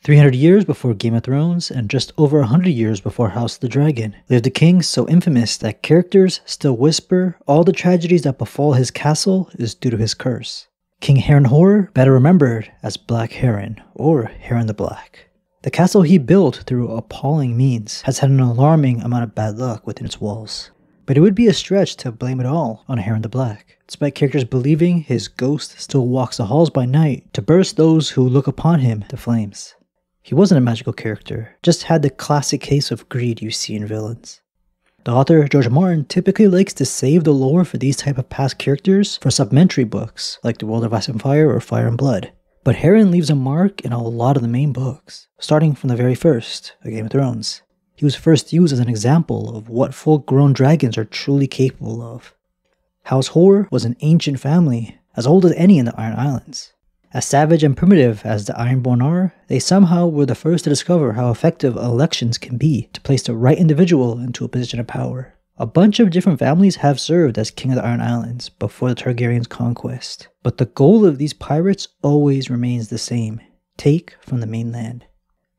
300 years before Game of Thrones and just over 100 years before House of the Dragon lived a king so infamous that characters still whisper all the tragedies that befall his castle is due to his curse. King Harren, better remembered as Black Harren or Harren the Black. The castle he built through appalling means has had an alarming amount of bad luck within its walls. But it would be a stretch to blame it all on Harren the Black, despite characters believing his ghost still walks the halls by night to burst those who look upon him to flames. He wasn't a magical character, just had the classic case of greed you see in villains. The author, George Martin, typically likes to save the lore for these type of past characters for supplementary books like The World of Ice and Fire or Fire and Blood. But Harren leaves a mark in a lot of the main books, starting from the very first, A Game of Thrones. He was first used as an example of what full-grown dragons are truly capable of. House Hoare was an ancient family, as old as any in the Iron Islands. As savage and primitive as the Ironborn are, they somehow were the first to discover how effective elections can be to place the right individual into a position of power. A bunch of different families have served as king of the Iron Islands before the Targaryens' conquest, but the goal of these pirates always remains the same: take from the mainland.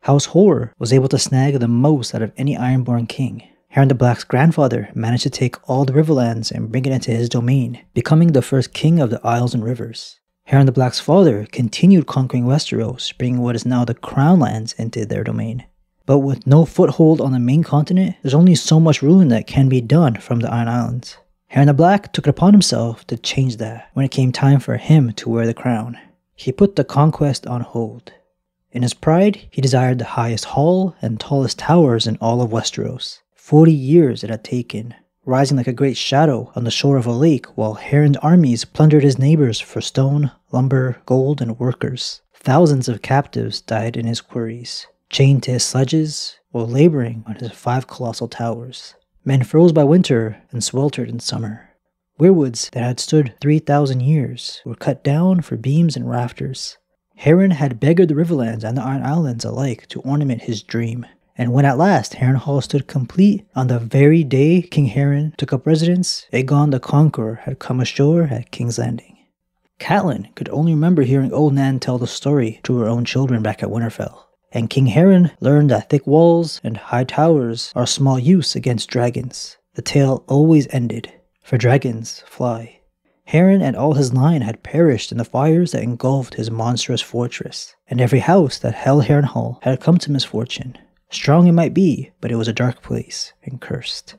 House Hoare was able to snag the most out of any Ironborn king. Harren the Black's grandfather managed to take all the Riverlands and bring it into his domain, becoming the first king of the Isles and Rivers. Harren the Black's father continued conquering Westeros, bringing what is now the Crown Lands into their domain. But with no foothold on the main continent, there's only so much ruling that can be done from the Iron Islands. Harren the Black took it upon himself to change that when it came time for him to wear the crown. He put the conquest on hold. In his pride, he desired the highest hall and tallest towers in all of Westeros. 40 years it had taken, rising like a great shadow on the shore of a lake while Harren's armies plundered his neighbors for stone, lumber, gold, and workers. Thousands of captives died in his quarries, chained to his sledges, while laboring on his 5 colossal towers. Men froze by winter and sweltered in summer. Weirwoods that had stood 3,000 years were cut down for beams and rafters. Harren had beggared the Riverlands and the Iron Islands alike to ornament his dream. And when at last Harrenhal stood complete, on the very day King Harren took up residence, Aegon the Conqueror had come ashore at King's Landing. Catelyn could only remember hearing old Nan tell the story to her own children back at Winterfell. And King Harren learned that thick walls and high towers are small use against dragons. The tale always ended, for dragons fly. Harren and all his line had perished in the fires that engulfed his monstrous fortress, and every house that held Harrenhal had come to misfortune. Strong it might be, but it was a dark place and cursed.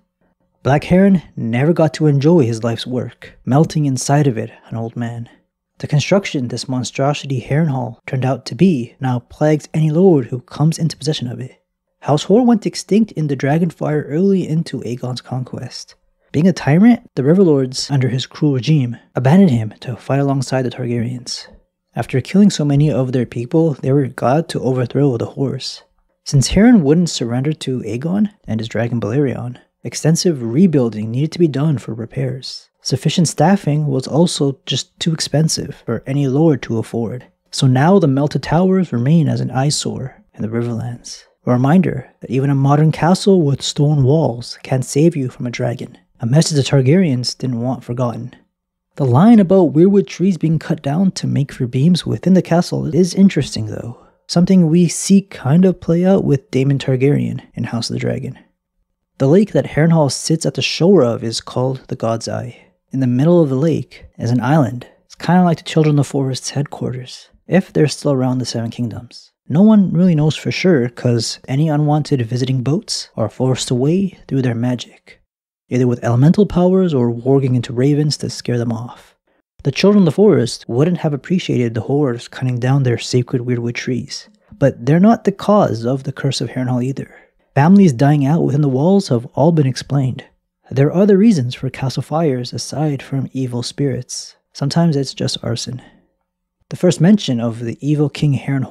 Black Harren never got to enjoy his life's work, melting inside of it an old man. The construction this monstrosity Harrenhal turned out to be now plagues any lord who comes into possession of it. House Hoare went extinct in the Dragonfire early into Aegon's conquest. Being a tyrant, the Riverlords, under his cruel regime, abandoned him to fight alongside the Targaryens. After killing so many of their people, they were glad to overthrow the Horse. Since Harren wouldn't surrender to Aegon and his dragon Balerion, extensive rebuilding needed to be done for repairs. Sufficient staffing was also just too expensive for any lord to afford. So now the melted towers remain as an eyesore in the Riverlands. A reminder that even a modern castle with stone walls can't save you from a dragon. A message the Targaryens didn't want forgotten. The line about weirwood trees being cut down to make for beams within the castle is interesting though. Something we see kind of play out with Daemon Targaryen in House of the Dragon. The lake that Harrenhal sits at the shore of is called the God's Eye. In the middle of the lake is an island. It's kind of like the Children of the Forest's headquarters, if they're still around the Seven Kingdoms. No one really knows for sure because any unwanted visiting boats are forced away through their magic, either with elemental powers or warging into ravens to scare them off. The Children of the Forest wouldn't have appreciated the hordes cutting down their sacred weirdwood trees, but they're not the cause of the curse of Harrenhal either. Families dying out within the walls have all been explained. There are other reasons for castle fires aside from evil spirits. Sometimes it's just arson. The first mention of the evil King Harren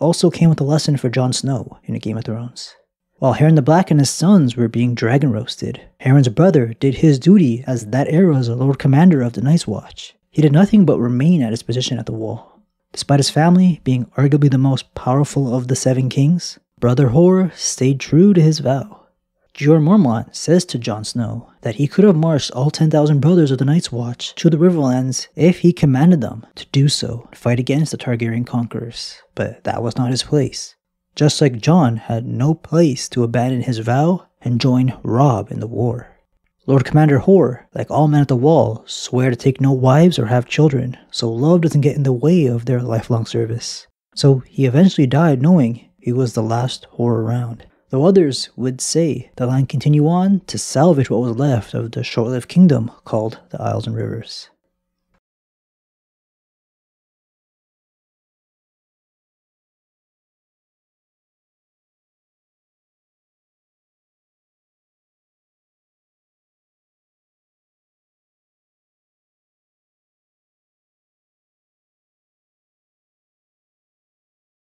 also came with a lesson for Jon Snow in A Game of Thrones. While Harren the Black and his sons were being dragon roasted, Harren's brother did his duty as that era's Lord Commander of the Night's Watch. He did nothing but remain at his position at the wall. Despite his family being arguably the most powerful of the Seven Kings, Brother Hoare stayed true to his vow. Jeor Mormont says to Jon Snow that he could have marched all 10,000 brothers of the Night's Watch to the Riverlands if he commanded them to do so and fight against the Targaryen conquerors, but that was not his place. just like Jon had no place to abandon his vow and join Robb in the war. Lord Commander Hor, like all men at the Wall, swear to take no wives or have children, so love doesn't get in the way of their lifelong service. So he eventually died knowing he was the last Hor around. Though others would say the line continue on to salvage what was left of the short-lived kingdom called the Isles and Rivers.